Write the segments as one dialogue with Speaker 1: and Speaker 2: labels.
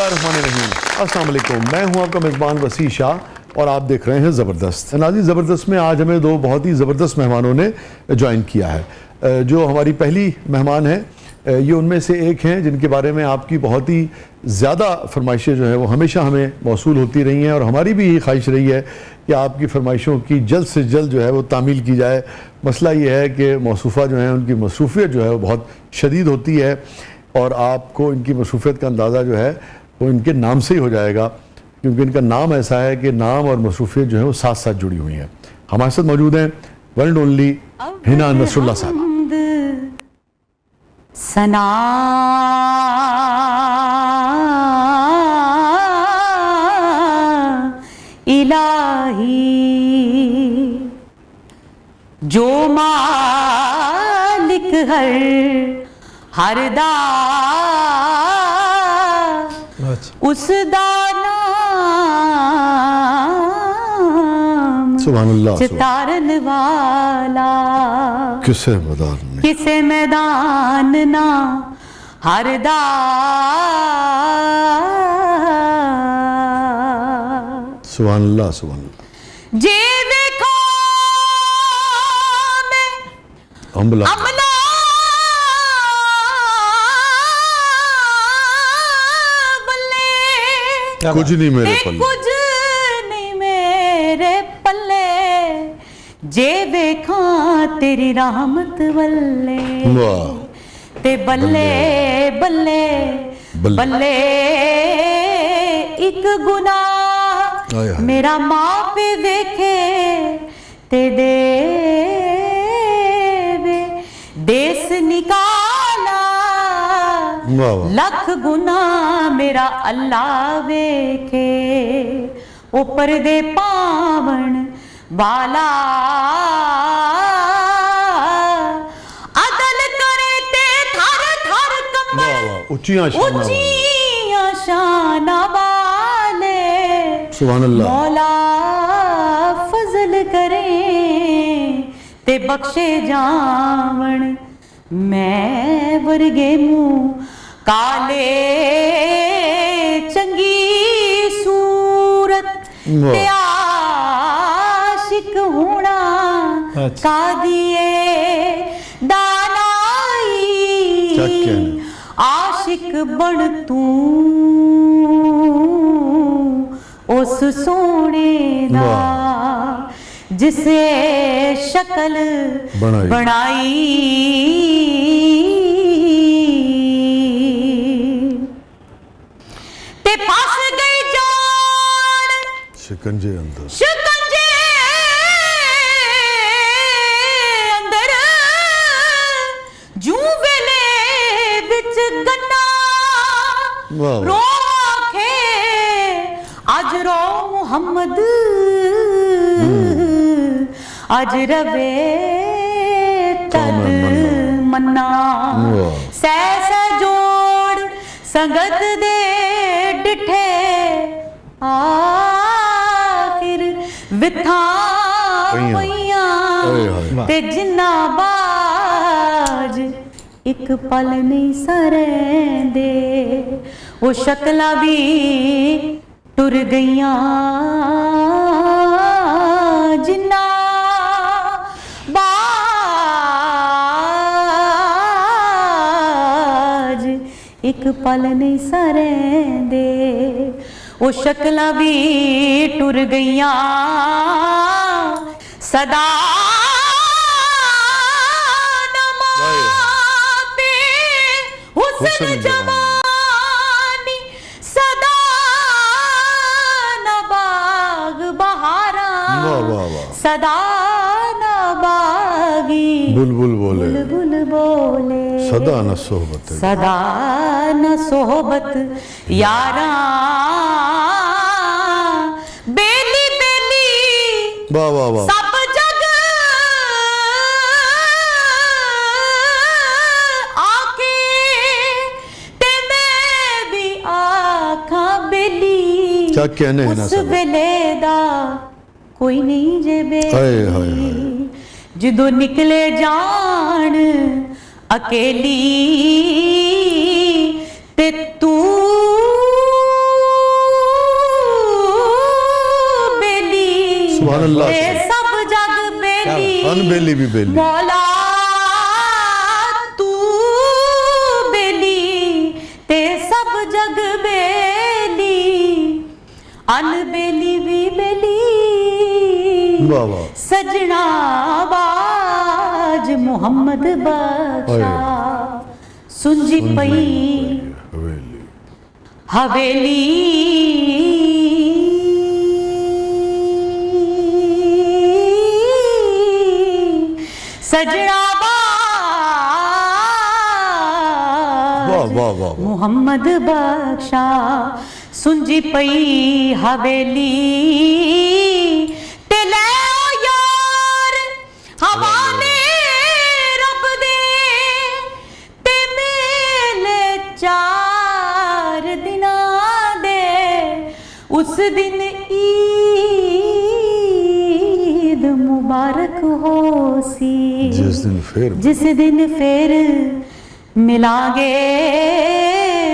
Speaker 1: बिस्मिल्लाहिर्रहमानिर्रहीम। अस्सलाम वालेकुम। मैं हूं आपका मेज़बान वसी शाह और आप देख रहे हैं ज़बरदस्त। नाज़रीन, ज़बरदस्त में आज हमें दो बहुत ही ज़बरदस्त मेहमानों ने ज्वाइन किया है। जो हमारी पहली मेहमान है ये उनमें से एक हैं जिनके बारे में आपकी बहुत ही ज़्यादा फरमाइशें जो है वो हमेशा हमें मौसूल होती रही हैं और हमारी भी यही ख्वाहिश रही है कि आपकी फरमाइशों की जल्द से जल्द जो है वो तामील की जाए। मसला ये है कि मौसूफ़ा जो है उनकी मसरूफ़ियत जो है वो बहुत शदीद होती है और आपको इनकी मसरूफ़ियत का अंदाज़ा जो है वो इनके नाम से ही हो जाएगा, क्योंकि इनका नाम ऐसा है कि नाम और मसरूफ़ियत जो है वो साथ साथ जुड़ी हुई हैं। हमारे साथ मौजूद हैं one and only Hina Nasrullah साहब।
Speaker 2: सना इलाही जो मालिक हर दा उस दा नाम चितारन वाला किसे मैदान ना हर दा
Speaker 1: सुभान अल्लाह सुभान अल्लाह।
Speaker 2: जे देखो मैं
Speaker 1: अमला कुछ नहीं मेरे पल्ले,
Speaker 2: कुछ नहीं मेरे पल्ले, जे देखा तेरी रहमत वल्ले ते बल्ले बल्ले बल्ले एक गुनाह मेरा माँ पे देखे ते दे देश निकाला लख गुना मेरा अल्लाह वेखे ऊपर दे पावन वाला अदल करे ते थर थर कंबल
Speaker 1: ऊंचियां
Speaker 2: शाना वाले
Speaker 1: सुभान अल्लाह।
Speaker 2: मौला फजल करे ते बख्शे जावण मैं वर्गे मुंह काले चंगी सूरत ते आशिक होना कादिए दानाई आशिक बन तू उस सोने दा जिसे शक्ल बनाई ते फंस गई जान
Speaker 1: शिकंजे अंदर
Speaker 2: जू वेले विच गन्ना रो आखे आज रो मुहम्मद आज रवे तद मन्ना सैस जोड़ संगत दे डिठे आखिर विथा पईयां ते जिन्ना बाज एक पल नहीं सरेंदे वो शक्ला भी टुर गईयां जिन्ना बाज एक पल नहीं सरेंदे वो शक्ला भी टुर गईयां सदा नमाते हुस्न जवानी सदा नबाग बहारा सदा नबागी
Speaker 1: बुलबुल बोले
Speaker 2: बुलबुल बोले
Speaker 1: सदा न सोहबत
Speaker 2: सदा न सोहबत यारा बेली बेली
Speaker 1: वाह वाह वाह
Speaker 2: सब जग आके ते मैं भी आखा बेली
Speaker 1: क्या कहने हैं ना
Speaker 2: उस वेले दा कोई नहीं जे बेली जदों निकले जान अकेली ते तू
Speaker 1: बेली भी बेली।
Speaker 2: मौला तू बेली ते सब जग बेली, अनबेली भी बेली,
Speaker 1: वाह वाह।
Speaker 2: सजना बाज मोहम्मद बख्शा, सुनजी पई हवेली, सजना बाज मोहम्मद बख्शा, सुनजी पई हवेली, ते ले ओ यार हवाले रब दे, ते मेले 4 दिना दे, उस दिन ईद मुबारक हो सी, जिस दिन फिर मिलांगे,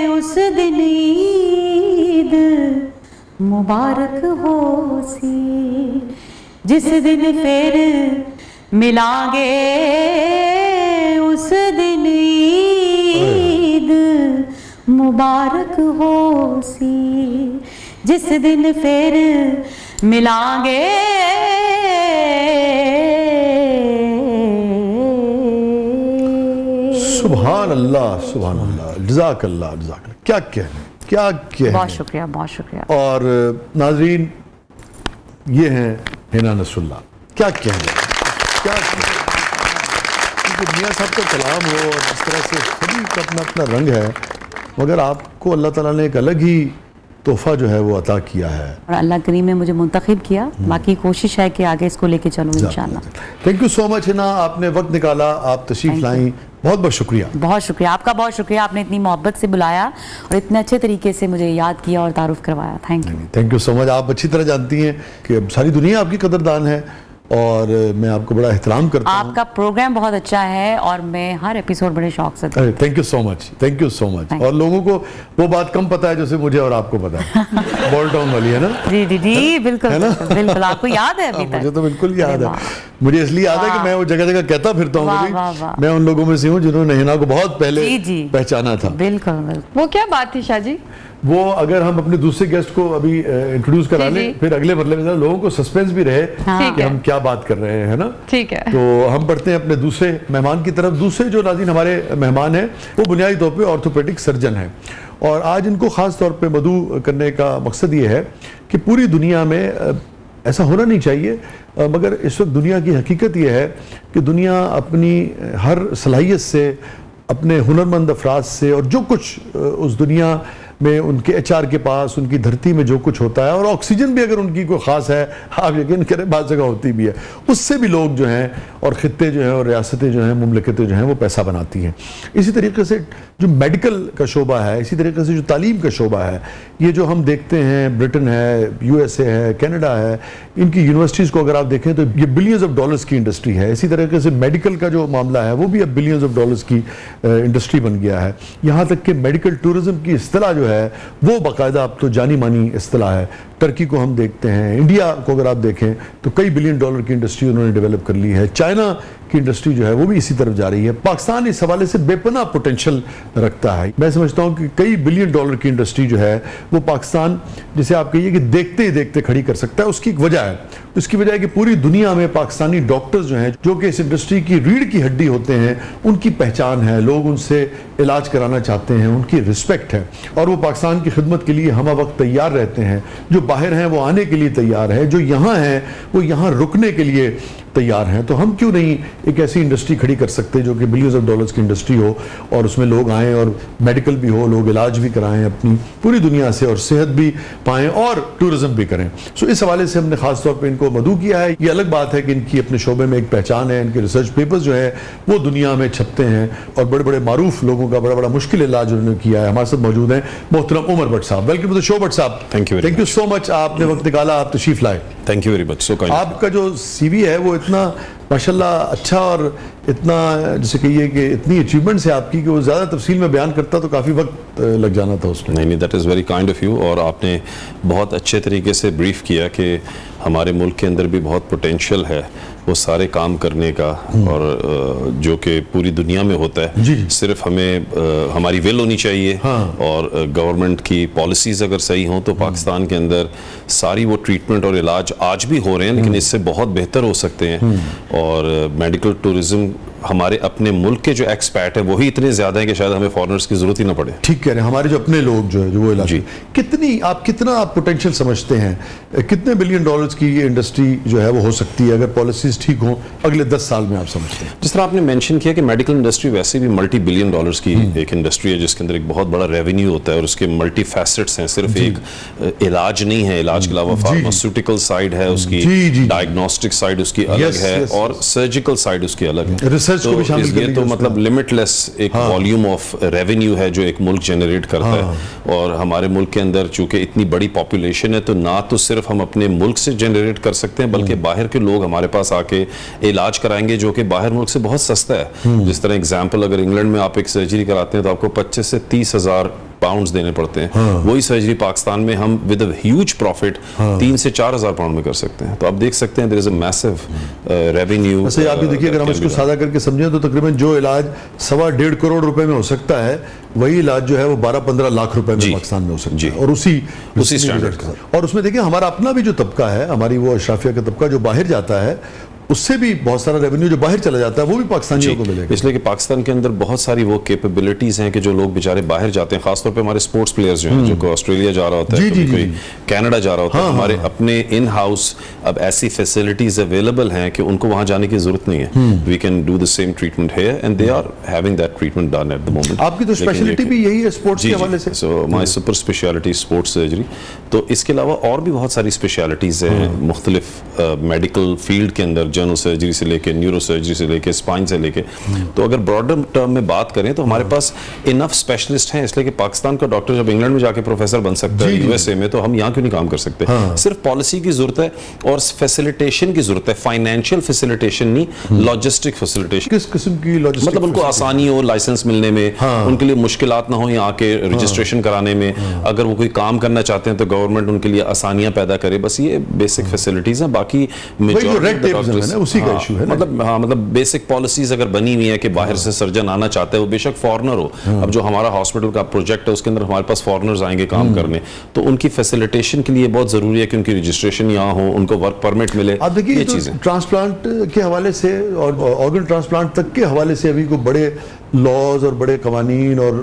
Speaker 2: उस दिन ईद मुबारक हो सी, जिस दिन फिर मिलांगे, उस दिन ईद मुबारक हो सी, जिस दिन फिर मिलांगे।
Speaker 1: सुभान अल्लाह, सुभान अल्लाह, जज़ाक अल्लाह, जज़ाक अल्लाह। क्या कहने, क्या कहने।
Speaker 2: बहुत शुक्रिया, बहुत शुक्रिया।
Speaker 1: और नाज़रीन, ये हैं हिना नसरुल्लाह। क्या कहने, क्या कहने। मियाँ साहब का कलाम हो और इस तरह से सभी का अपना अपना रंग है, मगर आपको अल्लाह ताला ने एक अलग ही तोहफा जो है वो अता किया है,
Speaker 2: और अल्लाह करीम ने मुझे मुंतखब किया। बाकी कोशिश है कि आगे इसको लेके चलूं इंशाल्लाह।
Speaker 1: Thank you so much Hina, आपने वक्त निकाला, आप तशरीफ लाई, बहुत बहुत शुक्रिया।
Speaker 2: बहुत शुक्रिया आपका, बहुत शुक्रिया, आपने इतनी मोहब्बत से बुलाया और इतने अच्छे तरीके से मुझे याद किया और तारुफ करवाया। Thank you,
Speaker 1: thank you so much. आप अच्छी तरह जानती हैं कि अब सारी दुनिया आपकी कदरदान है और मैं आपको बड़ा एहतराम करता हूं।
Speaker 2: आपका प्रोग्राम बहुत अच्छा है और मैं हर एपिसोड बड़े शौक से।
Speaker 1: Thank you so much, thank you so much. और लोगों को वो बात कम पता है जैसे मुझे और आपको पता है, बॉल टाउन वाली है ना।
Speaker 2: जी जी जी, बिल्कुल बिल्कुल, आपको याद है अभी तक?
Speaker 1: मुझे तो बिल्कुल याद है, मुझे इसलिए याद है कि मैं वो जगह जगह कहता फिरता हूँ। मैं उन लोगों में से हूँ जिन्होंने हिना को बहुत पहले पहचाना था।
Speaker 2: बिल्कुल।
Speaker 3: वो क्या बात थी शाह जी?
Speaker 1: वो अगर हम अपने दूसरे गेस्ट को अभी इंट्रोड्यूस करा लें, फिर अगले मतलब लोगों को सस्पेंस भी रहे कि हम क्या बात कर रहे हैं, है ना।
Speaker 3: ठीक है,
Speaker 1: तो हम बढ़ते हैं अपने दूसरे मेहमान की तरफ। दूसरे जो नाज़रीन हमारे मेहमान हैं वो बुनियादी तौर पे ऑर्थोपेडिक सर्जन हैं, और आज इनको ख़ास तौर पे मदऊ करने का मकसद ये है कि पूरी दुनिया में ऐसा होना नहीं चाहिए, मगर इस वक्त दुनिया की हकीकत ये है कि दुनिया अपनी हर सलाहियत से, अपने हुनरमंद अफराद से, और जो कुछ उस दुनिया में उनके एचआर के पास, उनकी धरती में जो कुछ होता है, और ऑक्सीजन भी अगर उनकी कोई ख़ास है, आप यकीन करें बात जगह होती भी है, उससे भी लोग जो हैं और ख़ित्ते जो हैं और रियासतें जो हैं, मुमलकतें जो हैं वो पैसा बनाती हैं। इसी तरीके से जो मेडिकल का शोबा है, इसी तरीके से जो तालीम का शोबा है, ये जो हम देखते हैं, ब्रिटेन है, यूएसए है, कनाडा है, इनकी यूनिवर्सिटीज़ को अगर आप देखें तो ये बिलियंस ऑफ डॉलर्स की इंडस्ट्री है। इसी तरीके से मेडिकल का जो मामला है वो भी अब बिलियंस ऑफ डॉलर्स की इंडस्ट्री बन गया है। यहाँ तक कि मेडिकल टूरिज्म की इस्तिलाह जो है वो बाकायदा अब तो जानी मानी इस्तिलाह है। टर्की को हम देखते हैं, इंडिया को अगर आप देखें तो कई बिलियन डॉलर की इंडस्ट्री उन्होंने डेवलप कर ली है। चाइना की इंडस्ट्री जो है वो भी इसी तरफ जा रही है। पाकिस्तान इस हवाले से बेपनाह पोटेंशियल रखता है। मैं समझता हूँ कि कई बिलियन डॉलर की इंडस्ट्री जो है वो पाकिस्तान, जिसे आप कहिए कि देखते ही देखते खड़ी कर सकता है। उसकी एक वजह है, उसकी वजह है कि पूरी दुनिया में पाकिस्तानी डॉक्टर्स जो हैं, जो कि इस इंडस्ट्री की रीढ़ की हड्डी होते हैं, उनकी पहचान है, लोग उनसे इलाज कराना चाहते हैं, उनकी रिस्पेक्ट है, और वो पाकिस्तान की खिदमत के लिए हम वक्त तैयार रहते हैं। जो बाहर हैं वो आने के लिए तैयार है, जो यहाँ हैं वो यहाँ रुकने के लिए तैयार हैं। तो हम क्यों नहीं एक ऐसी इंडस्ट्री खड़ी कर सकते जो कि बिलियंस ऑफ डॉलर्स की इंडस्ट्री हो, और उसमें लोग आएँ और मेडिकल भी हो, लोग इलाज भी कराएं अपनी पूरी दुनिया से, और सेहत भी पाएँ और टूरिज्म भी करें। सो इस हवाले से हमने खास तौर पर इनको मदऊ किया है। ये अलग बात है कि इनकी अपने शोबे में एक पहचान है, इनके रिसर्च पेपर्स जो है वो दुनिया में छपते हैं, और बड़े बड़े मारूफ लोगों का बड़ा बड़ा मुश्किल इलाज उन्होंने किया है। हमारे साथ मौजूद हैं मोहतरम उमर भट्ट साहब। Welcome to the show Bhatt साहब।
Speaker 4: थैंक यू
Speaker 1: सो मच, आपने वक्त निकाला, आप तशरीफ लाए।
Speaker 4: Thank you very much. So
Speaker 1: आपका जो सीवी है वो इतना माशाल्लाह अच्छा, और इतना जैसे कहिए कि इतनी अचीवमेंट्स है आपकी कि वो ज़्यादा तफसील में बयान करता तो काफ़ी वक्त लग जाना था उसमें।
Speaker 4: नहीं, that is very kind of you, और आपने बहुत अच्छे तरीके से ब्रीफ किया कि हमारे मुल्क के अंदर भी बहुत पोटेंशियल है वो सारे काम करने का और जो कि पूरी दुनिया में होता है,
Speaker 1: जी।
Speaker 4: सिर्फ हमें हमारी विल होनी चाहिए और गवर्नमेंट की पॉलिसीज अगर सही हों तो पाकिस्तान के अंदर सारी वो ट्रीटमेंट और इलाज आज भी हो रहे हैं, लेकिन इससे बहुत बेहतर हो सकते हैं। और मेडिकल टूरिज्म हमारे अपने मुल्क के जो एक्सपैट है वही इतने ज्यादा है कि शायद हमें फॉरेनर्स की जरूरत ही ना पड़े।
Speaker 1: ठीक कह रहे हैं, हमारे जो अपने लोग जो है जो वो इलाज
Speaker 4: जी।
Speaker 1: कितना आप पोटेंशियल समझते हैं, कितने बिलियन डॉलर्स की ये इंडस्ट्री जो है वो हो सकती है अगर पॉलिसीज ठीक हो अगले 10 साल में, आप समझते हैं?
Speaker 4: जिस तरह आपने मेंशन किया कि मेडिकल इंडस्ट्री वैसे भी मल्टी बिलियन डॉलर्स की एक इंडस्ट्री है जिसके अंदर एक बहुत बड़ा रेवेन्यू होता है और उसके मल्टी फैसेट्स हैं। सिर्फ एक इलाज नहीं है, इलाज के अलावा फार्मास्यूटिकल साइड है उसकी, डायग्नोस्टिक साइड उसकी अलग है और सर्जिकल साइड उसकी अलग है।
Speaker 1: रिसर्च को भी शामिल कर
Speaker 4: तो मतलब लिमिटलेस एक वॉल्यूम ऑफ रेवेन्यू है जो एक मुल्क जनरेट करता है। और हमारे मुल्क के अंदर चूंकि इतनी बड़ी पॉपुलेशन है तो ना तो सिर्फ हम अपने मुल्क से जनरेट कर सकते हैं बल्कि बाहर के लोग हमारे पास आके इलाज कराएंगे जो कि बाहर मुल्क से बहुत सस्ता है। जिस तरह एग्जांपल, अगर इंग्लैंड में आप एक सर्जरी कराते हैं तो आपको 25 से 30,000 पाउंड्स देने पड़ते हैं। वही सर्जरी पाकिस्तान में हम विद अ ह्यूज प्रॉफिट 3 से 4,000 पाउंड में कर सकते हैं। तो आप देख सकते हैं there is a massive revenue.
Speaker 1: वैसे आप ये देखिए, अगर हम इसको सादा करके समझें तो तकरीबन जो इलाज 1.25 करोड़ रुपए में हो सकता है वही इलाज जो है वो 12-15 लाख रुपए में पाकिस्तान में हो सकता है। और उसी
Speaker 4: स्टैंडर्ड का।
Speaker 1: और उसमें देखिए हमारा अपना भी जो तबका है, हमारी वो अशराफिया का तबका जो बाहर जाता है, उससे भी बहुत सारा रेवेन्यू जो बाहर चला जाता है वो भी पाकिस्तानियों को मिलेगा।
Speaker 4: इसलिए कि पाकिस्तान के अंदर बहुत सारी वो कैपेबिलिटीज हैं कि जो लोग बेचारे बाहर जाते हैं, खासतौर पे हमारे स्पोर्ट्स प्लेयर्स जो हैं, जो कोई ऑस्ट्रेलिया जा रहा होता है, कोई कनाडा जा रहा होता है, हमारे अपने इन हाउस अब ऐसी फैसिलिटीज अवेलेबल हैं कि उनको वहां जाने की जरूरत नहीं है। We can do the same treatment here and they are having that treatment done at the moment.
Speaker 1: आपकी तो स्पेशलिटी भी यही है स्पोर्ट्स के हवाले से?
Speaker 4: So my super speciality sports surgery. तो इसके अलावा और भी बहुत सारी स्पेशलिटीज हैं मुख्तलिफ मेडिकल फील्ड के अंदर, जनरल सर्जरी से लेके न्यूरो सर्जरी से लेके स्पाइन से लेके। तो अगर ब्रॉडर टर्म में बात करें तो हमारे पास इनफ स्पेशलिस्ट हैं, इसलिए कि पाकिस्तान का डॉक्टर जब इंग्लैंड में जाके प्रोफेसर बन सकता है यूएसए में, तो हम यहाँ क्यों नहीं काम कर सकते? सिर्फ पॉलिसी की जरूरत है और फैसिलिटेशन की जरूरत है, फाइनेंशियल फैसिलिटेशन नहीं, लॉजिस्टिक फैसिलिटेशन।
Speaker 1: किस किस्म की लॉजिस्टिक?
Speaker 4: मतलब उनको आसानी हो लाइसेंस मिलने में, उनके लिए मुश्किलात ना हो यहाँ के रजिस्ट्रेशन कराने में। अगर वो कोई काम करना चाहते हैं तो गवर्नमेंट उनके लिए आसानियां पैदा करे। बस ये बेसिक फैसिलिटीज हैं। बाकी
Speaker 1: उसी का इशू है ना?
Speaker 4: मतलब बेसिक पॉलिसीज अगर बनी हुई है कि बाहर से सर्जन आना चाहता है, वो बेशक फॉरेनर हो। अब जो हमारा हॉस्पिटल का प्रोजेक्ट है उसके अंदर हमारे पास फॉरेनर्स आएंगे काम करने, तो उनकी फैसिलिटेशन के लिए बहुत जरूरी है कि उनकी रजिस्ट्रेशन यहाँ हो, उनको वर्क परमिट मिले।
Speaker 1: आप देखिए ट्रांसप्लांट के हवाले से और ऑर्गन ट्रांसप्लांट तक के हवाले से अभी को बड़े लॉज और बड़े कवानीन और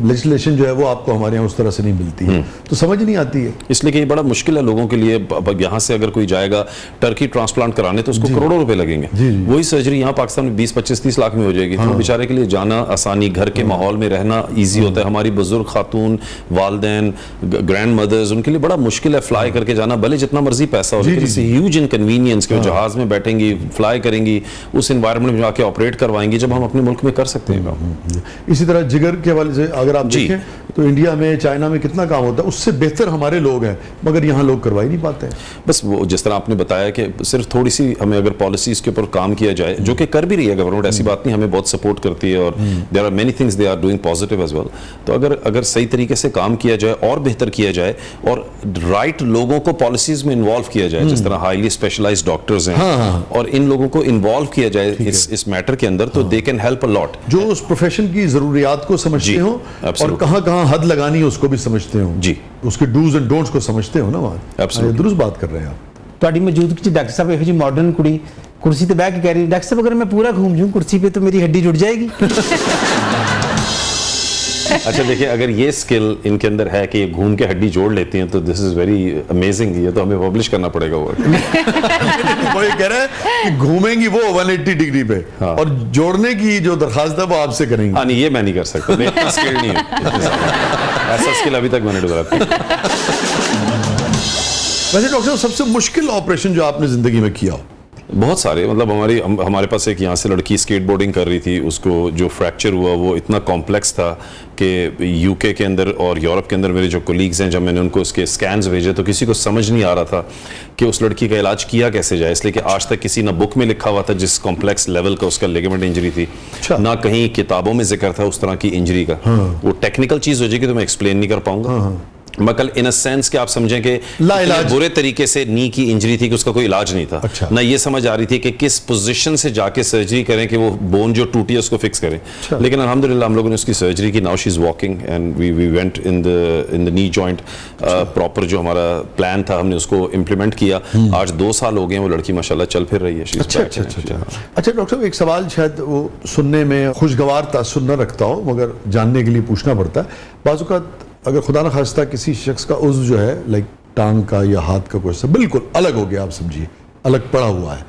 Speaker 1: लेजिस्लेशन जो है वो आपको हमारे यहाँ उस तरह से नहीं मिलती है, तो समझ नहीं आती है।
Speaker 4: इसलिए कि ये बड़ा मुश्किल है लोगों के लिए। यहाँ से अगर कोई जाएगा टर्की ट्रांसप्लांट कराने तो उसको करोड़ों रुपए लगेंगे। वही सर्जरी यहाँ पाकिस्तान में 20-25-30 लाख में हो जाएगी। तो बेचारे के लिए जाना आसानी, घर के माहौल में रहना ईजी होता है। हमारी बुजुर्ग खातून, वालदैन, ग्रैंड मदर्स, उनके लिए बड़ा मुश्किल है फ्लाई करके जाना, भले जितना मर्जी पैसा हो, लेकिन इससे ह्यूज इनकन्वीनियंस के जहाज में बैठेंगी, फ्लाई करेंगी, उस एनवायरनमेंट में जाके ऑपरेट करवाएंगी, जब हम अपने मुल्क में कर सकते हैं।
Speaker 1: इसी तरह जिगर के हवाले से अगर आप देखें तो इंडिया में, चाइना में कितना काम होता है, उससे बेहतर हमारे लोग हैं, मगर यहाँ लोग करवा ही नहीं पाते हैं।
Speaker 4: बस वो जिस तरह आपने बताया कि सिर्फ थोड़ी सी हमें अगर पॉलिसीज के ऊपर काम किया जाए, जो कि कर भी रही है गवर्नमेंट, ऐसी बात नहीं, हमें बहुत सपोर्ट करती है और there are many things they are doing positive as well. तो अगर सही तरीके से काम किया जाए और बेहतर किया जाए और राइट लोगों को पॉलिसीज में इन्वॉल्व किया जाए, जिस तरह हाईली स्पेशलाइज्ड डॉक्टर्स हैं, और इन लोगों को इन्वॉल्व किया जाए इस मैटर के अंदर, तो they can help a lot.
Speaker 1: जो उस प्रोफेशन की जरूरियात को समझते हो और कहाँ हाथ लगानी है उसको भी समझते हो जी, उसके डूज एंड डोंट्स को समझते हो ना। वहाँ दुरुस्त बात कर रहे हैं आप।
Speaker 5: ਤੁਹਾਡੀ ਮੌਜੂਦਗੀ ਚ ਡਾਕਟਰ ਸਾਹਿਬ ਇਹੋ ਜਿਹੀ ਮਾਡਰਨ ਕੁੜੀ ਕੁਰਸੀ ਤੇ ਬਹਿ ਕੇ ਕਹਿ ਰਹੀ, ਡਾਕਟਰ ਸਾਹਿਬ अगर मैं पूरा घूम जाऊं कुर्सी पे तो मेरी हड्डी जुड़ जाएगी।
Speaker 4: अच्छा देखिए, अगर ये स्किल इनके अंदर है कि ये घूम के हड्डी जोड़ लेती हैं तो दिस इज वेरी अमेजिंग। ये तो हमें पब्लिश करना पड़ेगा वो।
Speaker 1: वो ये कह रहा है कि घूमेंगी वो 180 डिग्री पे, और जोड़ने की जो दरखास्त है वो आपसे करेंगे।
Speaker 4: हाँ नहीं, ये मैं नहीं कर सकता, मैं इतना स्किल नहीं हूँ। ऐसा स्किल अभी तक मैंने डेवलप किया।
Speaker 1: वैसे डॉक्टर साहब, सबसे मुश्किल ऑपरेशन जो आपने जिंदगी में किया हो?
Speaker 4: बहुत सारे, मतलब हमारे पास एक यहाँ से लड़की स्केटबोर्डिंग कर रही थी, उसको जो फ्रैक्चर हुआ वो इतना कॉम्प्लेक्स था कि यूके के अंदर और यूरोप के अंदर मेरे जो कोलीग्स हैं, जब मैंने उनको उसके स्कैन्स भेजे तो किसी को समझ नहीं आ रहा था कि उस लड़की का इलाज किया कैसे जाए, इसलिए कि आज तक किसी ना बुक में लिखा हुआ था जिस कॉम्प्लेक्स लेवल का उसका लिगामेंट इंजरी थी, ना कहीं किताबों में जिक्र था उस तरह की इंजरी का। वो टेक्निकल चीज़ हो जाएगी तो मैं एक्सप्लेन नहीं कर पाऊंगा। मकल इन अ सेंस कि आप समझें कि
Speaker 1: लाइलाज।
Speaker 4: इतने बुरे तरीके से नी की इंजरी थी कि उसका कोई इलाज नहीं था।
Speaker 1: अच्छा।
Speaker 4: ना ये समझ आ रही थी कि किस पोजीशन से जाके सर्जरी करें कि वो बोन जो टूटी है उसको फिक्स करें। लेकिन अल्हम्दुलिल्लाह हम लोगों ने उसकी सर्जरी की। Now she is walking and we went in the knee joint. Proper जो हमारा प्लान था हमने उसको इम्प्लीमेंट किया। आज 2 साल हो गए वो लड़की माशाल्लाह चल फिर रही है। She is
Speaker 1: अच्छा
Speaker 4: back
Speaker 1: अच्छा
Speaker 4: in
Speaker 1: अच्छा
Speaker 4: action।
Speaker 1: अच्छा अच्छा डॉक्टर साहब, एक सवाल शायद वो सुनने में खुशगवार तासुर न रखता हो, मगर जानने के लिए पूछना पड़ता है। बाज़ औक़ात अगर खुदा न खास्ता किसी शख्स का उज़्व जो है, लाइक टांग का या हाथ का कोई सा बिल्कुल अलग हो गया, आप समझिए अलग पड़ा हुआ है,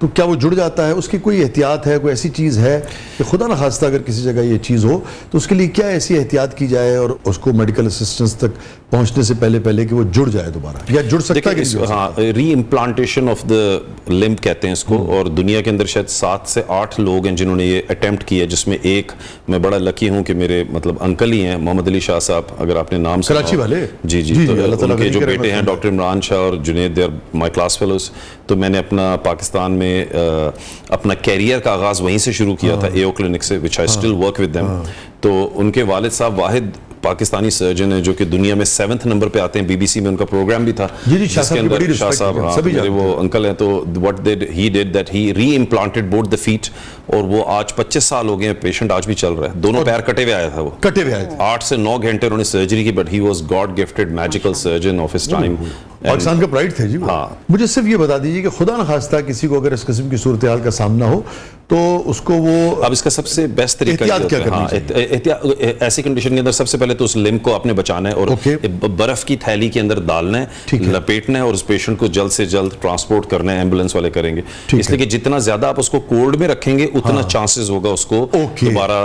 Speaker 1: तो क्या वो जुड़ जाता है? उसकी कोई एहतियात है, कोई ऐसी चीज़ है कि खुदा न खास्ता अगर किसी जगह ये चीज़ हो तो उसके लिए क्या ऐसी एहतियात की जाए और उसको मेडिकल असिस्टेंस तक पहुंचने से पहले कि वो जुड़ जाए दोबारा, या जुड़ सकता है कि नहीं जुड़ सकता?
Speaker 4: हाँ, री इम्प्लांटेशन ऑफ द लिम्ब कहते हैं इसको। और दुनिया के अंदर शायद 7 से 8 लोग हैं जिन्होंने ये अटेम्प्ट किया, जिसमें एक मैं बड़ा लकी हूँ कि मेरे मतलब अंकल ही हैं, मोहम्मद अली शाह साहब, अगर आपने नाम सुना हो।
Speaker 1: कराची वाले?
Speaker 4: जी जी,
Speaker 1: जी,
Speaker 4: तो
Speaker 1: अल्लाह ताला
Speaker 4: उनके जो
Speaker 1: उनकी
Speaker 4: बेटे हैं
Speaker 1: रहमत
Speaker 4: डॉक्टर इमरान शाह और Junaid, they are my class fellows. तो मैंने अपना पाकिस्तान में अपना कैरियर का आगाज़ वहीं से शुरू किया था, एओ क्लिनिक से, which I still work with them. तो उनके वालिद साहब वाहिद पाकिस्तानी सर्जन है जो कि दुनिया में 7th नंबर पे आते हैं। बीबीसी में उनका प्रोग्राम भी था।
Speaker 1: जी जी, शाह
Speaker 4: जिसके
Speaker 1: साहब की बड़ी
Speaker 4: अंदर शाह
Speaker 1: respect
Speaker 4: साहब,
Speaker 1: है,
Speaker 4: हाँ,
Speaker 1: सभी
Speaker 4: मेरे
Speaker 1: जानते
Speaker 4: वो
Speaker 1: हैं।
Speaker 4: अंकल हैं। तो what he did that he री इम्प्लांटेड बोथ द फीट, और वो आज 25 साल हो गए, पेशेंट आज भी चल रहा है। दोनों पैर कटे हुए आया था वो,
Speaker 1: कटे हुए आए थे।
Speaker 4: 8 से 9 घंटे उन्होंने सर्जरी की, but he was God gifted magical surgeon of his time.
Speaker 1: Pakistan का प्राइड थे जी वो।
Speaker 4: हाँ।
Speaker 1: मुझे सिर्फ ये बता दीजिए कि खुदा न खास्ता किसी को अगर इस किस्म की सूरत हाल का सामना हो तो उसको वो
Speaker 4: अब इसका सबसे बेस्ट तरीका
Speaker 1: एहतियात
Speaker 4: ये
Speaker 1: क्या
Speaker 4: होता है,
Speaker 1: करनी
Speaker 4: हाँ, ऐसी कंडीशन के अंदर सबसे पहले तो उस लिम्ब को आपने बचाना है और
Speaker 1: ओके।
Speaker 4: बर्फ की थैली के अंदर डालना है,
Speaker 1: ठीक है।
Speaker 4: लपेटना है और उस पेशेंट को जल्द से जल्द ट्रांसपोर्ट करना है। एम्बुलेंस वाले करेंगे,
Speaker 1: ठीक
Speaker 4: इसलिए कि जितना ज्यादा आप उसको कोल्ड में रखेंगे उतना चांसेस होगा उसको
Speaker 1: ओके।
Speaker 4: दोबारा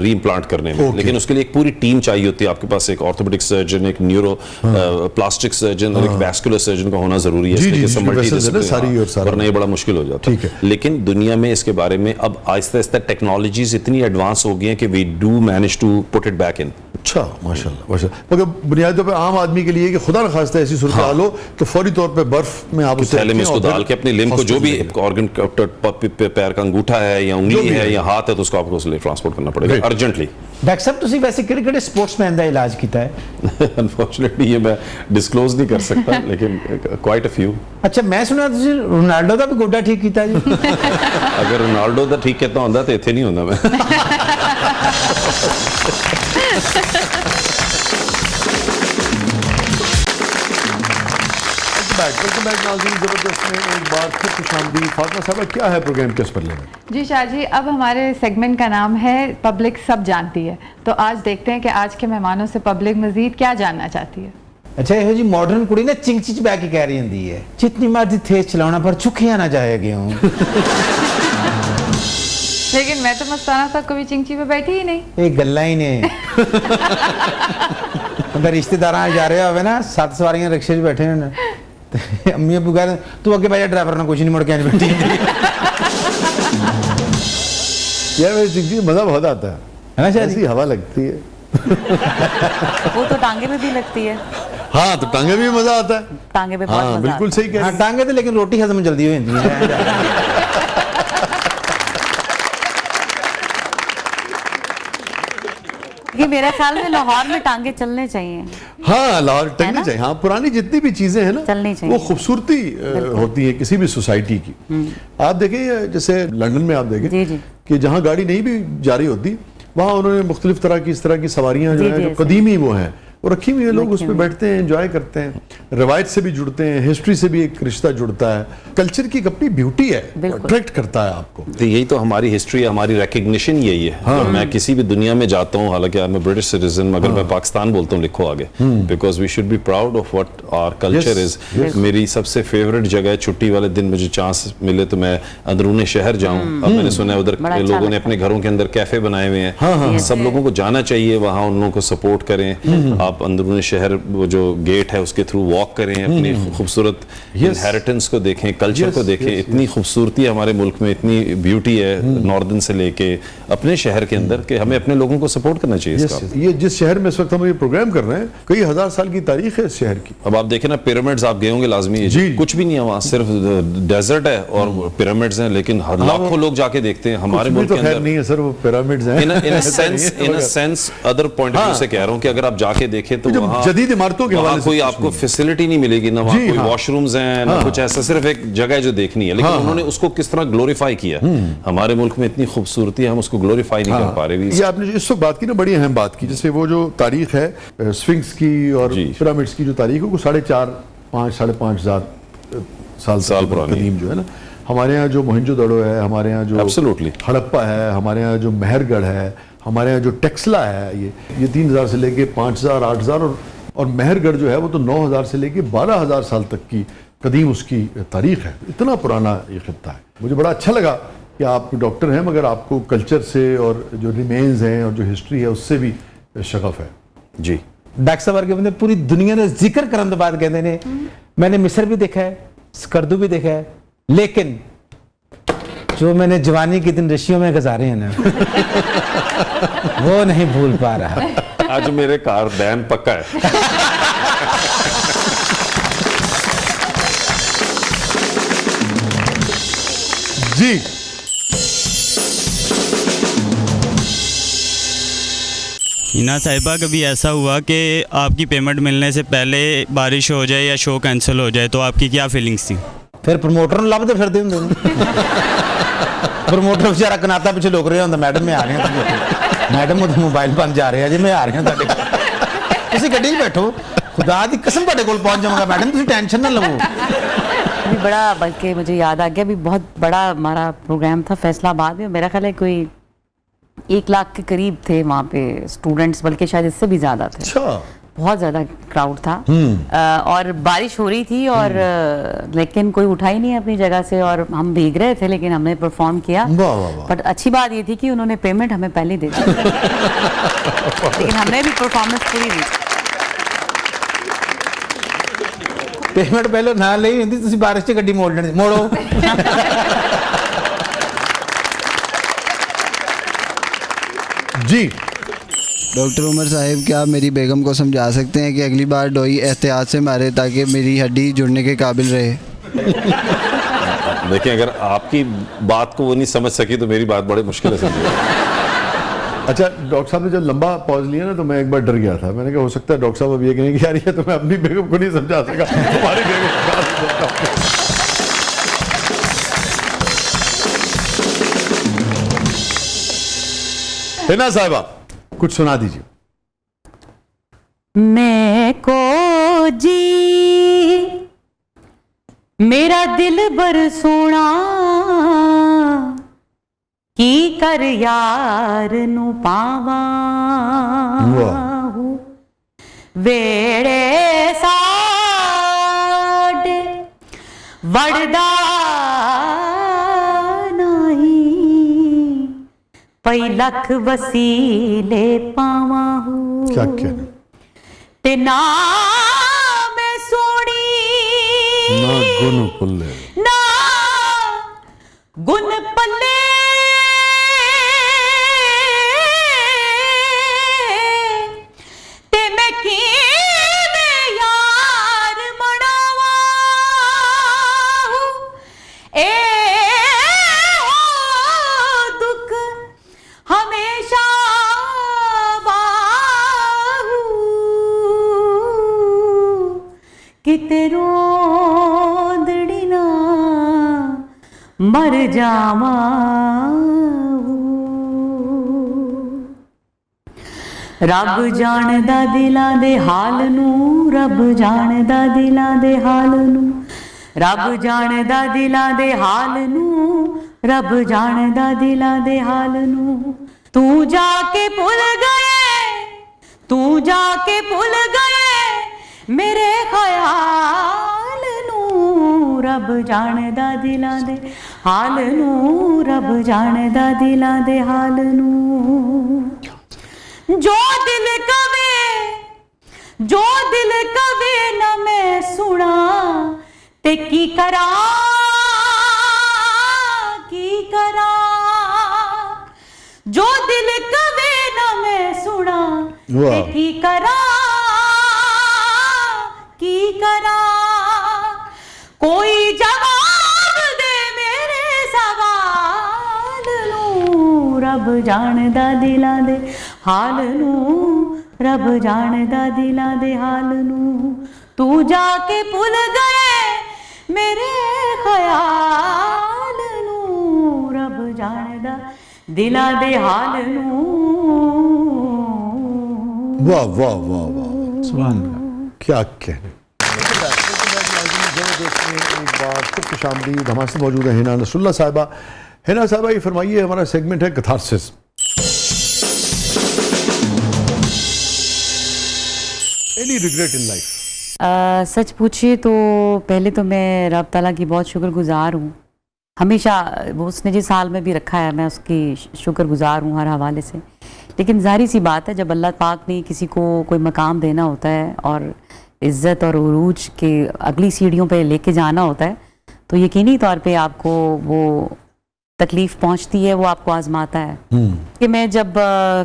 Speaker 4: री इम्प्लांट करने में।
Speaker 1: ओके।
Speaker 4: लेकिन उसके लिए एक पूरी टीम चाहिए होती है। आपके पास एक ऑर्थोपेडिक सर्जन, एक न्यूरो प्लास्टिक सर्जन और एक वैस्कुलर सर्जन का होना जरूरी है,
Speaker 1: जी,
Speaker 4: इसलिए
Speaker 1: जी,
Speaker 4: कि सब
Speaker 1: जिसकी vessels है ना
Speaker 4: multidisciplinary,
Speaker 1: सारी और सारा।
Speaker 4: वरना ये बड़ा मुश्किल हो जाता
Speaker 1: ठीक है।
Speaker 4: लेकिन दुनिया में इसके बारे में अब आहिस्ता आहिस्ता टेक्नोलॉजीज इतनी एडवांस हो गई हैं कि we do manage to put it back in.
Speaker 1: अच्छा, माशाल्लाह माशाल्लाह। मगर बुनियादी तौर पे आम आदमी के लिए कि खुदा न खास्ता ऐसी सूरत हाल हो तो फौरी तौर पे बर्फ में आप उसे
Speaker 4: थैले में
Speaker 1: रखें
Speaker 4: उसको
Speaker 1: और फिर
Speaker 4: डाल के अपने लिम्ब को जो भी
Speaker 1: हॉस्पिटल जाइए।
Speaker 4: ऑर्गन पैर का अंगूठा है या
Speaker 1: जो
Speaker 4: उंगली
Speaker 1: भी
Speaker 4: है
Speaker 1: है।
Speaker 4: या हाथ है तो उसको आपको उसके लिए ट्रांसपोर्ट करना पड़ेगा
Speaker 1: Great.
Speaker 4: अर्जेंटली।
Speaker 5: डॉक्टर साहब ਤੁਸੀਂ वैसे ਕਿਹੜੇ स्पोर्ट्समैन ਦਾ इलाज ਕੀਤਾ है?
Speaker 4: अनफॉर्चुनेटली ये मैं डिस्क्लोज नहीं कर सकता लेकिन क्वाइट अ फ्यू।
Speaker 5: अच्छा, मैं सुना ਤੁਸੀਂ ਰੋਨਾਲਡੋ ਦਾ ਵੀ ਗੋਡਾ ਠੀਕ ਕੀਤਾ ਜੀ।
Speaker 4: अगर रोनाल्डो ਦਾ ठीक कहता ਹੁੰਦਾ ਤੇ ਇੱਥੇ ਨਹੀਂ ਹੁੰਦਾ मैं।
Speaker 1: वेलकम बैक नाज़रीन, ज़बरदस्त में एक बार फिर खुशामदीद। फातिमा साहब, क्या है प्रोग्राम किस पर लेना?
Speaker 3: जी शाह जी, अब हमारे सेगमेंट का नाम है पब्लिक सब जानती है। तो आज देखते हैं कि आज के मेहमानों से पब्लिक मजीद क्या जानना चाहती है।
Speaker 5: ਅੱਛਾ, ਇਹੋ ਜੀ ਮਾਡਰਨ ਕੁੜੀ ਨਾ ਚਿੰਚੀ ਚ ਬੈ ਕੇ ਕਹਿ ਰਹੀ ਹੁੰਦੀ ਹੈ, ਜਿਤਨੀ ਮਰਜ਼ੀ ਤੇਜ਼ ਚਲਾਉਣਾ ਪਰ ਚੁੱਕਿਆ ਨਾ ਜਾਏਗੀ ਹੂੰ।
Speaker 3: लेकिन मैं तो मस्ताना तक कभी चिंची पे बैठी ही नहीं।
Speaker 5: ਇਹ ਗੱਲਾਂ ਹੀ ਨੇ। अगर रिश्तेदार जा रहे होवे ना, 7 सवारियां रिक्शे 'ਚ बैठे होਣ ਤੇ ਅੰਮੀ ਅੱਬੂ ਕਹਿੰਦੇ ਤੂੰ ਅੱਗੇ ਬਹਿ ਜਾ, ਡਰਾਈਵਰ ਨਾਲ ਕੁਝ नहीं मुड़ के नहीं बैठी।
Speaker 1: यार वैसे जी मज़ा बहुत आता
Speaker 5: है ना
Speaker 1: है,
Speaker 5: शाह जी?
Speaker 1: ऐसी हवा लगती है।
Speaker 2: वो तो टांगे में भी लगती है,
Speaker 1: हाँ, तो टांगे भी मज़ा आता है।
Speaker 2: टांगे पे बहुत
Speaker 1: हाँ,
Speaker 2: मजा
Speaker 1: बिल्कुल
Speaker 2: आता है।
Speaker 1: सही कह
Speaker 5: हाँ,
Speaker 1: रही हैं।
Speaker 5: टांगे ते लेकिन रोटी हजम जल्दी हो जाती है।
Speaker 2: कि मेरे ख्याल में लाहौर में टांगे चलने चाहिए।
Speaker 1: हाँ, लाहौर
Speaker 2: है
Speaker 1: टंगनी
Speaker 2: ना?
Speaker 1: चाहिए। हाँ, पुरानी जितनी भी चीजें हैं ना,
Speaker 2: चलनी चाहिए।
Speaker 1: वो खूबसूरती होती है किसी भी सोसाइटी की। आप देखें जैसे लंदन में आप देखें
Speaker 2: जी, जी।
Speaker 1: कि जहाँ गाड़ी नहीं भी जा रही होती वहाँ उन्होंने मुख्तलिफ तरह की इस तरह की सवारियाँ जो
Speaker 2: जी,
Speaker 1: है
Speaker 2: जी,
Speaker 1: जो
Speaker 2: ऐसे।
Speaker 1: कदीमी वो हैं वो रखी हुई है, लोग
Speaker 2: रखी
Speaker 1: उस पर
Speaker 2: हुई।
Speaker 1: बैठते हैं, एंजॉय करते हैं, रवायत से भी जुड़ते हैं, हिस्ट्री से भी एक रिश्ता जुड़ता है। कल्चर की एक अपनी ब्यूटी है,
Speaker 2: बिल्कुल।
Speaker 1: अट्रैक्ट करता है आपको।
Speaker 4: तो यही तो हमारी हिस्ट्री है, हमारी रिकग्निशन यही है। जब मैं किसी भी दुनिया में जाता हूँ, हालांकि मैं ब्रिटिश सिटीजन, मगर मैं पाकिस्तान बोलता हूँ लिखो आगे, because we should be proud of what our culture
Speaker 1: Yes,
Speaker 4: is. मेरी सबसे फेवरेट जगह है, छुट्टी वाले दिन मुझे चांस मिले तो मैं अंदरूनी शहर जाऊँ। अब मैंने सुना है उधर
Speaker 2: बड़ा अच्छा
Speaker 4: लोगों ने
Speaker 2: लगता
Speaker 4: अपने घरों के अंदर कैफे बनाए हुए हैं।
Speaker 2: Yes.
Speaker 4: सब लोगों को जाना चाहिए वहाँ, उन लोगों को सपोर्ट करें। आप अंदरूनी शहर वो जो गेट है उसके थ्रू वॉक करें, अपनी खूबसूरत इनहेरिटेंस को देखें, कल्चर को देखें। इतनी खूबसूरती है हमारे मुल्क में, इतनी ब्यूटी है नॉर्दर्न से लेके अपने शहर के अंदर, कि हमें अपने लोगों को सपोर्ट करना चाहिए
Speaker 1: Yes,
Speaker 4: इसका।
Speaker 1: ये जिस शहर में इस वक्त हम ये प्रोग्राम कर रहे हैं, कई हजार साल की तारीख है इस शहर की।
Speaker 4: अब आप देखें ना, पिरामिड्स आप गए होंगे लाजमी,
Speaker 1: जी।
Speaker 4: कुछ भी नहीं है वहाँ, सिर्फ डेजर्ट है और पिरामिड्स हैं, लेकिन लाखों लोग जाके देखते हैं हमारे
Speaker 1: कुछ भी
Speaker 4: मुल्क
Speaker 1: तो
Speaker 4: के
Speaker 1: खैर
Speaker 4: अंदर।
Speaker 1: नहीं है सर, वो पिरामिड्स हैं।
Speaker 4: In a sense other point of view से कह रहा हूँ कि अगर आप जाके देखें तो
Speaker 1: जो
Speaker 4: वहाँ
Speaker 1: जदीद इमारतों के
Speaker 4: वहाँ
Speaker 1: हवाले से
Speaker 4: कोई
Speaker 1: कुछ
Speaker 4: आपको
Speaker 1: नहीं।
Speaker 4: फैसिलिटी नहीं मिलेगी ना, वहाँ
Speaker 1: जी,
Speaker 4: कोई
Speaker 1: हाँ।
Speaker 4: वॉशरूम्स हैं ना कुछ ऐसा, सिर्फ एक जगह है जो देखनी है, लेकिन उन्होंने उसको किस तरह ग्लोरीफाई किया। हमारे मुल्क में इतनी खूबसूरती है, हम उसको ग्लोरीफाई नहीं कर पा रहे।
Speaker 1: ये आपने जो इस वक्त बात की ना, बड़ी अहम बात की, जैसे वो जो तारीख है स्फिंक्स की और
Speaker 4: जी।
Speaker 1: पिरामिड्स की जो तारीख है वो 4,500-5,500 साल
Speaker 4: पुरानी।
Speaker 1: कदीम जो है ना। हमारे यहाँ जो मोहनजोदड़ो है, हमारे यहाँ जो
Speaker 4: Absolutely।
Speaker 1: हड़प्पा है, हमारे यहाँ जो मेहरगढ़ है, हमारे यहाँ जो टेक्सला है, ये 3,000 से लेके 5,000 8,000 और मेहरगढ़ जो है वो तो 9,000 से लेके 12,000 साल तक की कदीम उसकी तारीख है। इतना पुराना ये खित्ता है। मुझे बड़ा अच्छा लगा कि आप डॉक्टर हैं मगर आपको कल्चर से और जो रिमेन्स हैं और जो हिस्ट्री है उससे भी शगफ है।
Speaker 4: जी,
Speaker 5: डॉक्टर साहब वर्गे बंदे पूरी दुनिया का जिक्र करने के बाद कहते ने मैंने मिस्र भी देखा है, स्कर्दू भी देखा है, लेकिन जो मैंने जवानी के दिन ऋषियों में गुजारे हैं ना वो नहीं भूल पा रहा।
Speaker 4: आज मेरे कार दैन पक्का है।
Speaker 1: जी,
Speaker 6: हिना साहिबा, कभी ऐसा हुआ कि आपकी पेमेंट मिलने से पहले बारिश हो जाए या शो कैंसिल हो जाए तो आपकी क्या फीलिंग्स थी?
Speaker 5: फिर प्रमोटर ਨੂੰ ਲੱਭਦੇ ਫਿਰਦੇ ਹੁੰਦੇ ਨੇ। ਪ੍ਰਮੋਟਰ ਵਿਚਾਰਾ ਕਨਾਤਾ ਪਿੱਛੇ ਲੁਕ ਰਿਹਾ ਹੁੰਦਾ, ਮੈਡਮ ਮੈਂ ਆ ਰਿਹਾ, ਮੈਡਮ ਉਹ ਮੋਬਾਈਲ ਬੰਦ ਜਾ ਰਿਹਾ ਜੀ, ਮੈਂ ਆ ਰਿਹਾ ਤੁਹਾਡੇ ਕੋਲ, ਤੁਸੀਂ ਗੱਡੀ 'ਚ ਬੈਠੋ, खुदा दी कसम ਤੁਹਾਡੇ ਕੋਲ ਪਹੁੰਚ ਜਾਵਾਂਗਾ मैडम, ਤੁਸੀਂ टेंशन ना लो।
Speaker 2: अभी बड़ा, बल्कि मुझे याद आ गया, अभी बहुत बड़ा हमारा प्रोग्राम था फैसलाबाद में, मेरा ख्याल है कोई 1 लाख के करीब थे वहाँ पे स्टूडेंट्स, बल्कि शायद इससे भी ज़्यादा थे।
Speaker 1: अच्छा,
Speaker 2: बहुत ज़्यादा क्राउड था और बारिश हो रही थी और लेकिन कोई उठा ही नहीं अपनी जगह से और हम भीग रहे थे, लेकिन हमने परफॉर्म किया।
Speaker 1: वाह वाह वाह।
Speaker 2: बट अच्छी बात ये थी कि उन्होंने पेमेंट हमें पहले दे दी लेकिन हमने भी परफॉर्मेंस पूरी दी।
Speaker 5: पेमेंट पहले ना ਲਈ ਹੁੰਦੀ ਤੁਸੀਂ ਬਾਰਿਸ਼ 'ਚ ਗੱਡੀ ਮੋੜ ਲੈਣੀ, ਮੋੜੋ।
Speaker 1: जी,
Speaker 7: डॉक्टर उमर साहिब, क्या आप मेरी बेगम को समझा सकते हैं कि अगली बार डोई एहतियात से मारे ताकि मेरी हड्डी जुड़ने के काबिल रहे?
Speaker 4: देखिए, अगर आपकी बात को वो नहीं समझ सकी तो मेरी बात बड़े मुश्किल से समझेगी।
Speaker 1: अच्छा, डॉक्टर साहब ने जब लंबा पॉज लिया ना तो मैं एक बार डर गया था। मैंने कहा हो सकता है डॉक्टर साहब अब ये कहेंगे कि यार ये तो मैं अपनी बेगम को नहीं समझा सका, हमारी बेगम को समझा सकता हूं। हिना साहिबा, कुछ सुना दीजिए।
Speaker 2: मैं को जी मेरा दिल बर सोना की कर यार नू पावा वेड़े साडे वड़दा नहीं पई लख वसीले पावा
Speaker 1: क्या कहने,
Speaker 2: ते ना मैं सोनी
Speaker 1: ना गुन पुल्ले,
Speaker 2: ना गुन पल्ले ते मैं कीवे यार मनावा ए हो दुख हमेशा बाहू किते रोंदड़ी ना मर जावा रब जानदा दिलां दे हाल नू रब जानदा दिलां दे हाल नू रब जानदा दिलां दे हाल नू रब जानदा दिलां दे हाल नू तू जाके भुल गए तू जाके भुल गए मेरे ख्याल नू रब जानदा दिलां दे हाल नू रब जानदा दिलां दे हाल नू जो दिल कवे न मैं सुना ते की करा जो दिल कवे न मैं सुना ते की करा कोई जवाब दे मेरे सवाल नू रब जानदा दिलां दे हाल नू रब जानदा दिलां दे हाल नू तू जाके भुल गए मेरे ख्याल नू रब जानदा दिलां दे हाल नू।
Speaker 1: वाह वाह वाह वाह,
Speaker 5: सुभान अल्लाह।
Speaker 1: क्या कहने। एक बार फिर खुशामदीद, हमारे साथ मौजूद है हिना नसरुल्लाह साहिबा। हिना साहिबा, ये फरमाइए, हमारा सेगमेंट है catharsis. Any regret in life?
Speaker 2: सच पूछिए तो पहले तो मैं रब ताला की बहुत शुक्रगुजार हूँ। हमेशा वो उसने जिस हाल में भी रखा है मैं उसकी शुक्रगुजार हूँ हर हवाले से। लेकिन ज़ाहिर सी बात है, जब अल्लाह पाक ने किसी को कोई मकाम देना होता है और इज़्ज़त और उरूज के अगली सीढ़ियों पे लेके जाना होता है, तो यकीनी तौर पे आपको वो तकलीफ़ पहुंचती है, वो आपको आजमाता है। कि मैं जब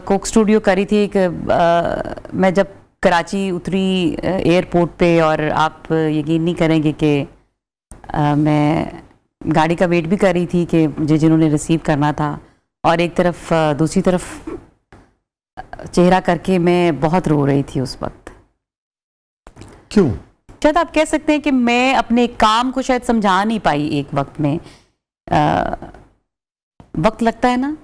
Speaker 2: कोक स्टूडियो करी थी, मैं जब कराची उतरी एयरपोर्ट पे, और आप यकीन नहीं करेंगे कि मैं गाड़ी का वेट भी कर रही थी कि मुझे जिन्होंने रिसीव करना था, और एक तरफ दूसरी तरफ चेहरा करके मैं बहुत रो रही थी उस वक्त।
Speaker 1: क्यों?
Speaker 2: शायद आप कह सकते हैं कि मैं अपने काम को शायद समझा नहीं पाई एक वक्त में। वक्त लगता है ना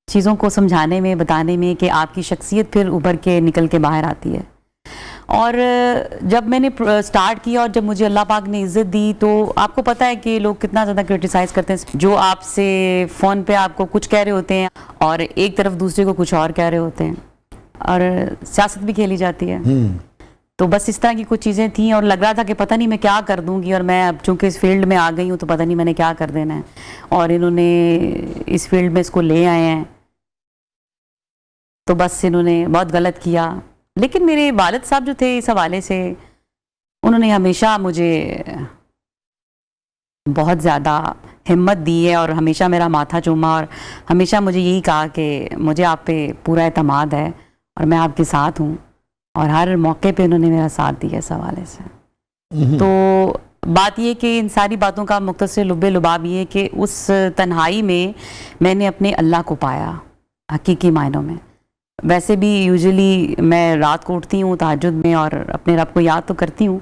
Speaker 2: चीज़ों को समझाने में, बताने में, कि आपकी शख्सियत फिर उभर के निकल के बाहर आती है। और जब मैंने स्टार्ट किया और जब मुझे अल्लाह पाक ने इज़्ज़त दी, तो आपको पता है कि लोग कितना ज़्यादा क्रिटिसाइज़ करते हैं। जो आपसे फ़ोन पे आपको कुछ कह रहे होते हैं और एक तरफ दूसरे को कुछ और कह रहे होते हैं, और सियासत भी खेली जाती है। तो बस इस तरह की कुछ चीज़ें थी, और लग रहा था कि पता नहीं मैं क्या कर दूंगी, और मैं अब चूँकि इस फील्ड में आ गई हूँ तो पता नहीं मैंने क्या कर देना है, और इन्होंने इस फील्ड में इसको ले आए हैं, तो बस इन्होंने बहुत गलत किया। लेकिन मेरे वालिद साहब जो थे इस हवाले से, उन्होंने हमेशा मुझे बहुत ज़्यादा हिम्मत दी है और हमेशा मेरा माथा चूमा, और हमेशा मुझे यही कहा कि मुझे आप पे पूरा एतमाद है और मैं आपके साथ हूँ, और हर मौके पे उन्होंने मेरा साथ दिया इस हवाले से। तो बात ये कि इन सारी बातों का मुख्तसर लुब्बे लुबाब ये कि उस तन्हाई में मैंने अपने अल्लाह को पाया हकीकी मायनों में। वैसे भी यूजुअली मैं रात को उठती हूँ तहज्जुद में और अपने रब को याद तो करती हूँ,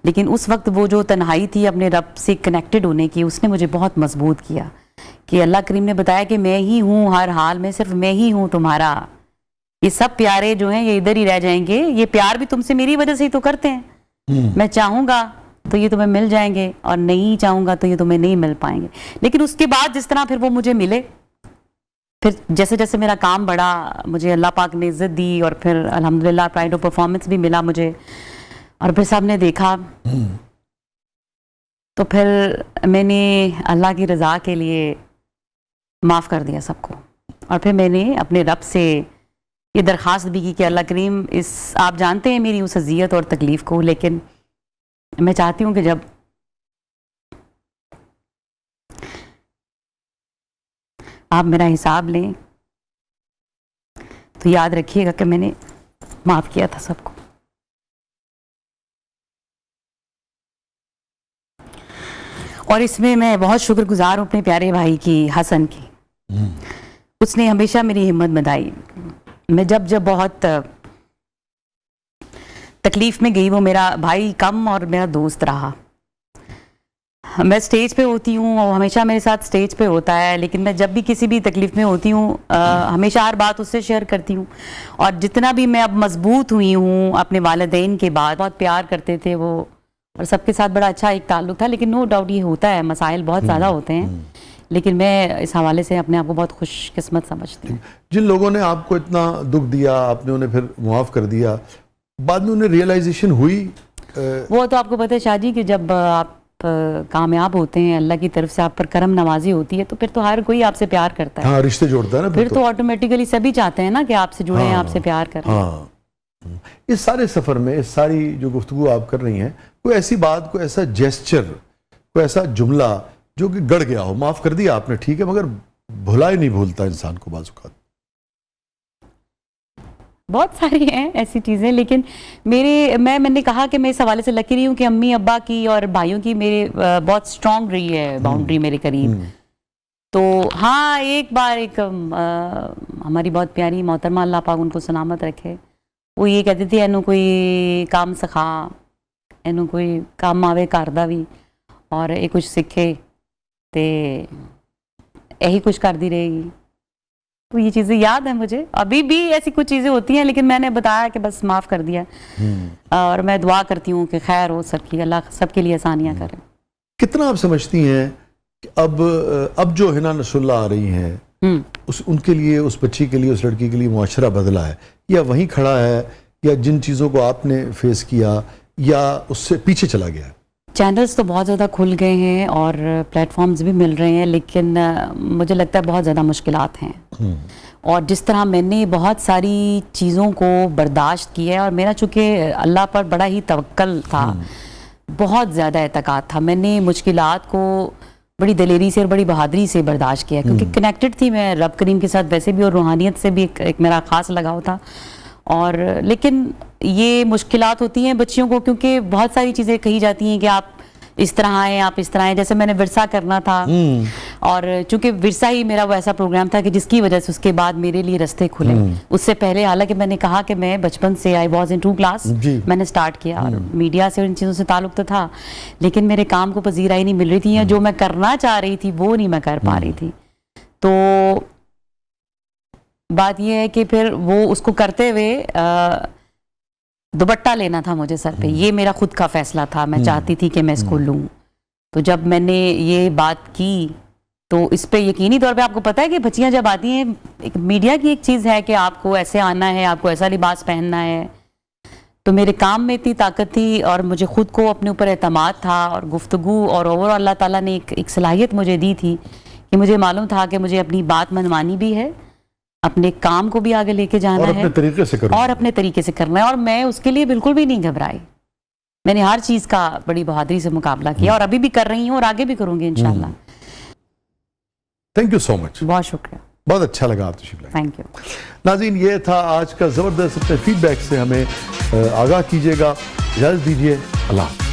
Speaker 2: लेकिन उस वक्त वो जो तन्हाई थी अपने रब से कनेक्टेड होने की, उसने मुझे बहुत मजबूत किया। कि अल्लाह करीम ने बताया कि मैं ही हूँ हर हाल में, सिर्फ मैं ही हूँ तुम्हारा, ये सब प्यारे जो हैं ये इधर ही रह जाएंगे, ये प्यार भी तुमसे मेरी वजह से ही तो करते हैं। मैं चाहूँगा तो ये तुम्हें मिल जाएंगे, और नहीं चाहूँगा तो ये तुम्हें नहीं मिल पाएंगे। लेकिन उसके बाद जिस तरह फिर वो मुझे मिले, फिर जैसे जैसे मेरा काम बढ़ा, मुझे अल्लाह पाक ने इज़्ज़त दी, और फिर अल्हम्दुलिल्लाह प्राइड ऑफ परफॉर्मेंस भी मिला मुझे, और फिर सबने देखा, तो फिर मैंने अल्लाह की रज़ा के लिए माफ़ कर दिया सबको। और फिर मैंने अपने रब से ये दरख्वास्त भी की कि अल्लाह करीम, इस आप जानते हैं मेरी उस अज़ियत और तकलीफ़ को, लेकिन मैं चाहती हूँ कि जब आप मेरा हिसाब लें तो याद रखिएगा कि मैंने माफ़ किया था सबको। और इसमें मैं बहुत शुक्रगुजार हूँ अपने प्यारे भाई की, हसन की। उसने हमेशा मेरी हिम्मत बढ़ाई। मैं जब जब बहुत तकलीफ़ में गई, वो मेरा भाई कम और मेरा दोस्त रहा। मैं स्टेज पे होती हूँ, वो हमेशा मेरे साथ स्टेज पे होता है, लेकिन मैं जब भी किसी भी तकलीफ़ में होती हूँ हमेशा हर बात उससे शेयर करती हूँ। और जितना भी मैं अब मजबूत हुई हूँ अपने वालिदैन के बाद, बहुत प्यार करते थे वो, और सबके साथ बड़ा अच्छा एक ताल्लुक़ था। लेकिन नो डाउट ये होता है, मसाइल बहुत ज़्यादा होते हैं, लेकिन मैं इस हवाले से अपने आप को बहुत खुशकिस्मत समझती हूँ।
Speaker 1: जिन लोगों ने आपको इतना दुख दिया, आपने उन्हें फिर मुआफ़ कर दिया, बाद में उन्हें रियलाइजेशन हुई?
Speaker 2: वो तो आपको पता है शाह जी कि जब आप कामयाब होते हैं, अल्लाह की तरफ से आप पर करम नवाजी होती है, तो फिर तो हर कोई आपसे प्यार करता है।
Speaker 1: हाँ, रिश्ते जोड़ता है ना
Speaker 2: फिर तो ऑटोमेटिकली सभी चाहते हैं ना कि आपसे जुड़े हैं, आपसे प्यार करें।
Speaker 1: हाँ। इस सारे सफ़र में, इस सारी जो गुफ्तगू आप कर रही हैं, कोई ऐसी बात, कोई ऐसा जेस्चर, कोई ऐसा जुमला जो कि गड़ गया हो? माफ़ कर दिया आपने, ठीक है, मगर भुला ही नहीं भूलता इंसान को बाज़ औक़ात।
Speaker 2: बहुत सारी हैं ऐसी चीज़ें, लेकिन मैंने कहा कि मैं इस हवाले से लकी रही हूँ कि अम्मी अब्बा की और भाइयों की मेरे बहुत स्ट्रॉन्ग रही है बाउंड्री मेरे करीब। तो हाँ, एक बार हमारी बहुत प्यारी मोहतरमा, अल्लाह पाक उनको सलामत रखे, ਉਹ ਇਹ ਕਹਿੰਦੇ ਸੀ ਇਹਨੂੰ ਕੋਈ ਕੰਮ ਸਿਖਾ, ਇਹਨੂੰ ਕੋਈ ਕੰਮ ਆਵੇ ਘਰ ਦਾ ਵੀ ਔਰ ਇਹ ਕੁਝ ਸਿੱਖੇ ਤੇ यही कुछ करती रहेगी। तो ये चीज़ें याद है मुझे, अभी भी ऐसी कुछ चीज़ें होती हैं, लेकिन मैंने बताया कि बस माफ़ कर दिया। और मैं दुआ करती हूँ कि खैर हो सबकी, अल्लाह सबके लिए आसानियाँ करे।
Speaker 1: कितना आप समझती हैं कि अब जो हिना नसरुल्लाह आ रही हैं उनके लिए, उस बच्ची के लिए, उस लड़की के लिए मुआशरा बदला है या वहीं खड़ा है, या जिन चीज़ों को आपने फेस किया या उससे पीछे चला गया?
Speaker 2: चैनल्स तो बहुत ज़्यादा खुल गए हैं और प्लेटफॉर्म्स भी मिल रहे हैं, लेकिन मुझे लगता है बहुत ज़्यादा मुश्किलात हैं। और जिस तरह मैंने बहुत सारी चीज़ों को बर्दाश्त किया है, और मेरा चूँकि अल्लाह पर बड़ा ही तवक्कल था, बहुत ज़्यादा एतकाद था, मैंने मुश्किलात को बड़ी दलेरी से और बड़ी बहादुरी से बर्दाश्त किया, क्योंकि कनेक्टेड थी मैं रब करीम के साथ वैसे भी, और रूहानियत से भी एक मेरा ख़ास लगाव था। और लेकिन ये मुश्किलात होती हैं बच्चियों को, क्योंकि बहुत सारी चीज़ें कही जाती हैं कि आप इस तरह आए, आप इस तरह आए। जैसे मैंने विरसा करना था, और चूंकि विरसा ही मेरा वो ऐसा प्रोग्राम था कि जिसकी वजह से उसके बाद मेरे लिए रास्ते खुले। उससे पहले हालांकि मैंने कहा कि मैं बचपन से, आई वॉज इन 2 क्लास मैंने स्टार्ट किया, और मीडिया से और इन चीज़ों से ताल्लुक तो था, लेकिन मेरे काम को पजीराई नहीं मिल रही थी, या जो मैं करना चाह रही थी वो नहीं मैं कर पा रही थी। तो बात यह है कि फिर वो उसको करते हुए दुपट्टा लेना था मुझे सर पे, ये मेरा खुद का फैसला था, मैं चाहती थी कि मैं इसको लूं। तो जब मैंने ये बात की तो इस पे यकीनी तौर पे, आपको पता है कि बच्चियां जब आती हैं, एक मीडिया की एक चीज़ है कि आपको ऐसे आना है, आपको ऐसा लिबास पहनना है, तो मेरे काम में इतनी ताकत थी और मुझे खुद को अपने ऊपर एतमाद था, और गुफ्तगू और ओवर अल्लाह ताला ने एक सलाहियत मुझे दी थी कि मुझे मालूम था कि मुझे अपनी बात मनवानी भी है, अपने काम को भी आगे लेके जाना
Speaker 1: और
Speaker 2: है,
Speaker 1: अपने तरीके से करना,
Speaker 2: और अपने तरीके से करना है। और मैं उसके लिए बिल्कुल भी नहीं घबराई, मैंने हर चीज़ का बड़ी बहादुरी से मुकाबला किया, और अभी भी कर रही हूँ और आगे भी करूँगी इंशाल्लाह।
Speaker 1: थैंक यू सो मच,
Speaker 2: बहुत शुक्रिया,
Speaker 1: बहुत अच्छा लगा आप तशरीफ लाए।
Speaker 2: Thank you.
Speaker 1: नाज़रीन, ये था आज का ज़बरदस्त। अपने फीडबैक से हमें आगाह कीजिएगा। इजाज़त दीजिए, अल्लाह।